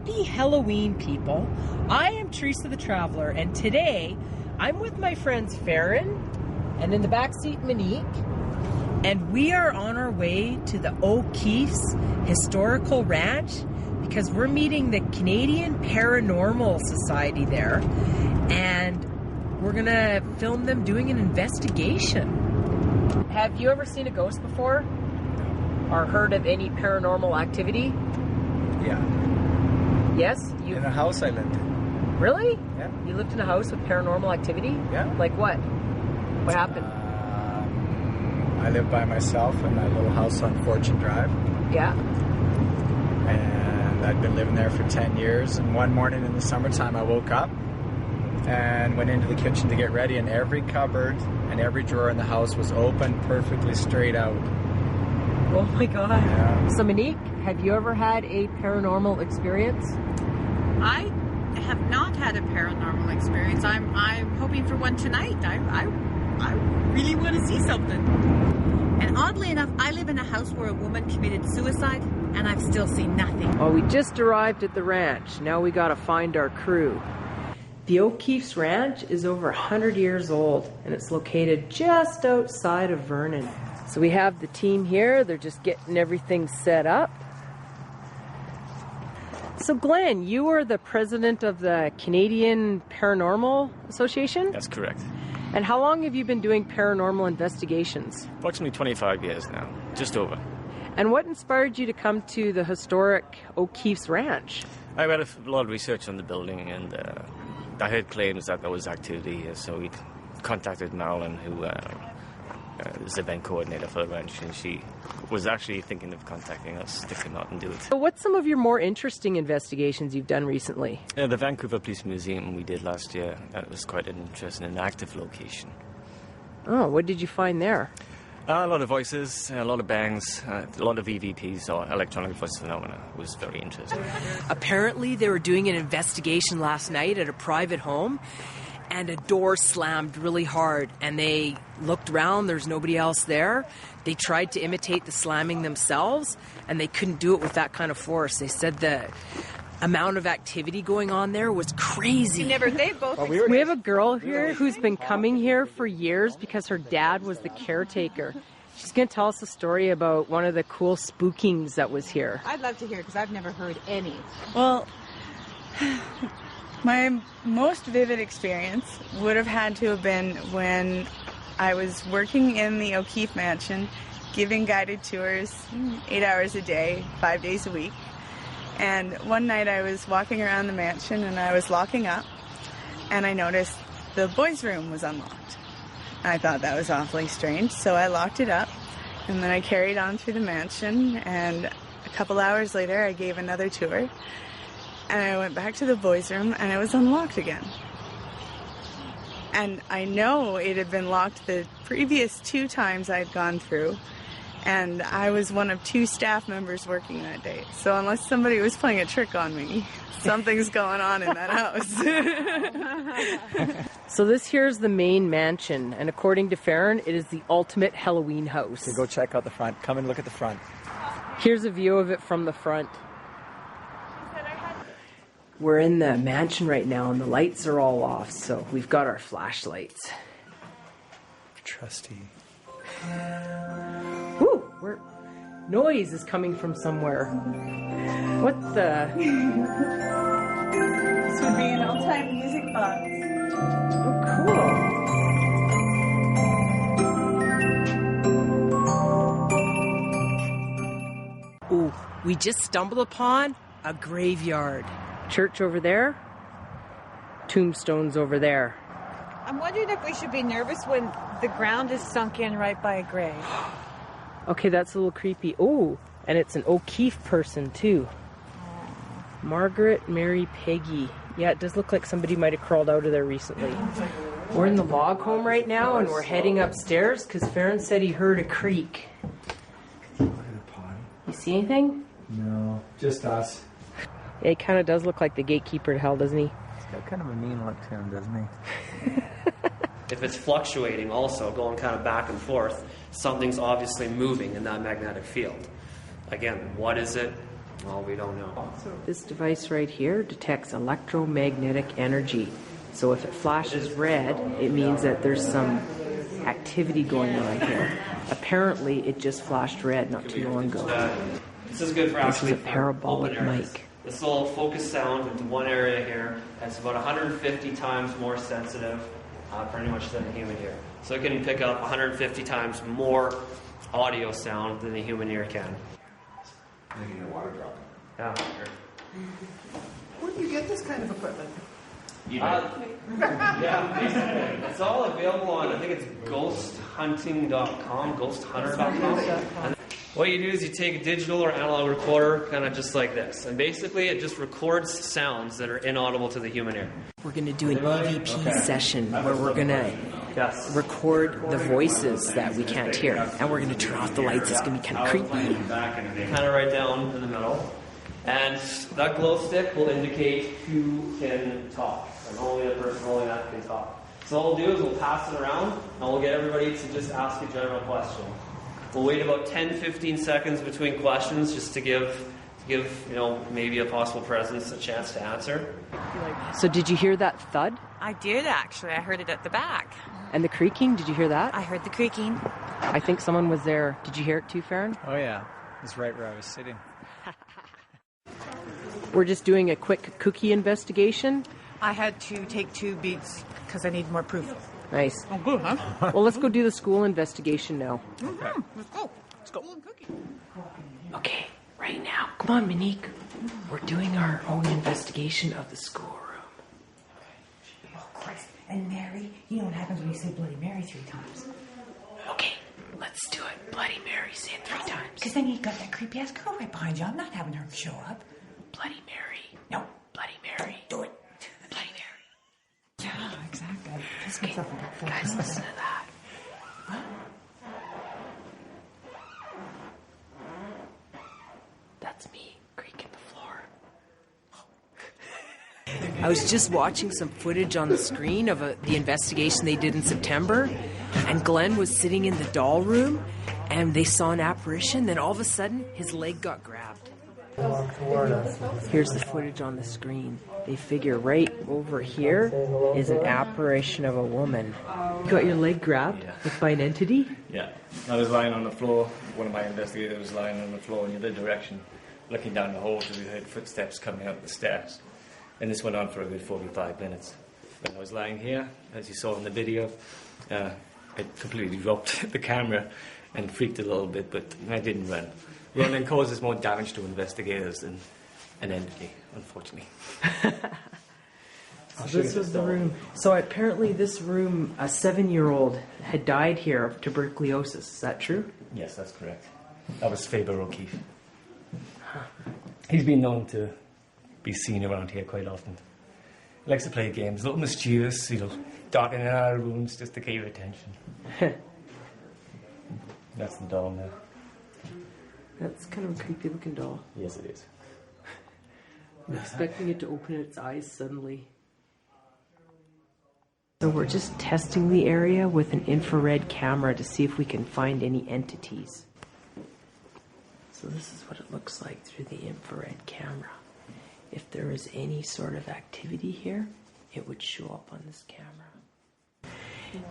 Happy Halloween, people. I am Teresa the Traveler, and today I'm with my friends Farron and in the back seat Monique, and we are on our way to the O'Keefe's Historical Ranch because we're meeting the Canadian Paranormal Society there, and we're gonna film them doing an investigation. Have you ever seen a ghost before? Or heard of any paranormal activity? Yeah. Yes? In a house I lived in. Really? Yeah. You lived in a house with paranormal activity? Yeah. Like what? What happened? I lived by myself in that little house on Fortune Drive. Yeah. And I'd been living there for 10 years. And one morning in the summertime, I woke up and went into the kitchen to get ready. And every cupboard and every drawer in the house was open, perfectly straight out. Oh my God. Yeah. So Monique, have you ever had a paranormal experience? I have not had a paranormal experience. I'm hoping for one tonight. I really want to see something. And oddly enough, I live in a house where a woman committed suicide, and I've still seen nothing. Well, we just arrived at the ranch. Now we gotta find our crew. The O'Keefe's Ranch is over 100 years old, and it's located just outside of Vernon. So we have the team here. They're just getting everything set up. So Glen, you are the president of the Canadian Paranormal Association? That's correct. And how long have you been doing paranormal investigations? Approximately 25 years now, just over. And what inspired you to come to the historic O'Keefe's Ranch? I read a lot of research on the building, and I heard claims that there was activity here, so we contacted Marilyn, who is the event coordinator for the ranch, and she was actually thinking of contacting us to come out and do it. So what's some of your more interesting investigations you've done recently? The Vancouver Police Museum we did last year, that was quite an interesting and active location. Oh, what did you find there? A lot of voices, a lot of bangs, a lot of EVPs, or electronic voice phenomena. It was very interesting. Apparently they were doing an investigation last night at a private home, and a door slammed really hard, and they looked around, there's nobody else there. They tried to imitate the slamming themselves, and they couldn't do it with that kind of force. They said the amount of activity going on there was crazy. We have a girl here who's been coming here for years because her dad was the caretaker. She's going to tell us a story about one of the cool spookings that was here. I'd love to hear because I've never heard any. Well, my most vivid experience would have had to have been when I was working in the O'Keefe Mansion, giving guided tours 8 hours a day, 5 days a week. And one night I was walking around the mansion and I was locking up, and I noticed the boys' room was unlocked. I thought that was awfully strange, so I locked it up, and then I carried on through the mansion, and a couple hours later I gave another tour. And I went back to the boys' room, and it was unlocked again. And I know it had been locked the previous 2 times I'd gone through, and I was one of 2 staff members working that day. So unless somebody was playing a trick on me, something's going on in that house. So this here is the main mansion, and according to Farron, it is the ultimate Halloween house. Okay, go check out the front. Come and look at the front. Here's a view of it from the front. We're in the mansion right now, and the lights are all off, so we've got our flashlights. Trusty. Woo! Noise is coming from somewhere. What the? This would be an old-time music box. Oh, cool. Ooh, we just stumbled upon a graveyard. Church over there, tombstones over there. I'm wondering if we should be nervous when the ground is sunk in right by a grave. Okay, that's a little creepy. Oh, and it's an O'Keefe person too. Margaret Mary Peggy. Yeah, it does look like somebody might have crawled out of there recently. We're in the log home right now, and we're heading upstairs because Farron said he heard a creak. Look at the pond. You see anything? No, just us. Yeah, he kind of does look like the gatekeeper to hell, doesn't he? He's got kind of a mean look to him, doesn't he? If it's fluctuating also, going kind of back and forth, something's obviously moving in that magnetic field. Again, what is it? Well, we don't know. This device right here detects electromagnetic energy. So if it flashes red, it means that there's some activity going on here. Apparently, it just flashed red not too long ago. This is good for This is a actually parabolic open areas. mic. This will focus sound into one area here. It's about 150 times more sensitive, pretty much than the human ear. So it can pick up 150 times more audio sound than the human ear can. You can hear water dropping. Yeah, sure. Where do you get this kind of equipment? Yeah, basically. It's all available on, I think it's ghosthunting.com, ghosthunter.com. And what you do is you take a digital or analog recorder, kind of just like this. And basically it just records sounds that are inaudible to the human ear. We're going to do an EVP session where we're going to record the voices that we can't hear. And we're going to turn off the lights. It's going to be kind of creepy. Kind of right down in the middle. And that glow stick will indicate who can talk. And only the person holding that can talk. So what we'll do is we'll pass it around, and we'll get everybody to just ask a general question. We'll wait about 10-15 seconds between questions just to give maybe a possible presence a chance to answer. So did you hear that thud? I did actually. I heard it at the back. And the creaking? Did you hear that? I heard the creaking. I think someone was there. Did you hear it too, Farron? Oh yeah, it's right where I was sitting. We're just doing a quick cookie investigation. I had to take 2 beats because I need more proof. Nice. Oh, good, huh? Well, let's go do the school investigation now. Mm-hmm. Let's go. Let's go. Okay, right now. Come on, Monique. We're doing our own investigation of the schoolroom. Oh, Christ. And Mary, you know what happens when you say Bloody Mary 3 times. Okay, let's do it. Bloody Mary, say it 3 times. Because then you got that creepy-ass girl right behind you. I'm not having her show up. Bloody Mary. No. Bloody Mary. Do it. Bloody Mary. Yeah, exactly. Okay, guys, listen to that. That's me creaking the floor. I was just watching some footage on the screen of the investigation they did in September, and Glen was sitting in the doll room, and they saw an apparition. Then all of a sudden, his leg got grabbed. Here's the footage on the screen. They figure right over here is an apparition of a woman. You got your leg grabbed by an entity? Yeah. I was lying on the floor. One of my investigators was lying on the floor in the other direction, looking down the hall because we heard footsteps coming up the stairs. And this went on for a good 45 minutes. When I was lying here, as you saw in the video, I completely dropped the camera and freaked a little bit, but I didn't run. Running causes more damage to investigators than an entity, unfortunately. So this was the room. So apparently this room, a 7-year-old had died here of tuberculosis. Is that true? Yes, that's correct. That was Faber O'Keefe. He's been known to be seen around here quite often. He likes to play games, a little mischievous, darting in our rooms just to get your attention. That's the doll now. That's kind of a creepy looking doll. Yes, it is. I'm expecting it to open its eyes suddenly. So we're just testing the area with an infrared camera to see if we can find any entities. So this is what it looks like through the infrared camera. If there is any sort of activity here, it would show up on this camera.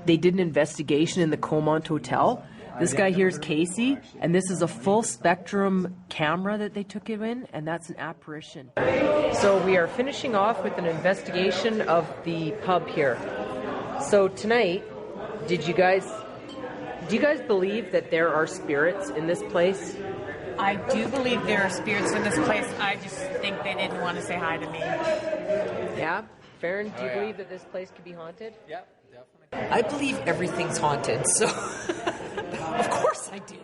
They did an investigation in the Comont Hotel. This guy here is Casey, and this is a full spectrum camera that they took it in, and that's an apparition. So we are finishing off with an investigation of the pub here. So tonight, do you guys believe that there are spirits in this place? I do believe there are spirits in this place. I just think they didn't want to say hi to me. Yeah? Farron, do you believe that this place could be haunted? Yep, definitely. I believe everything's haunted, so of course I do.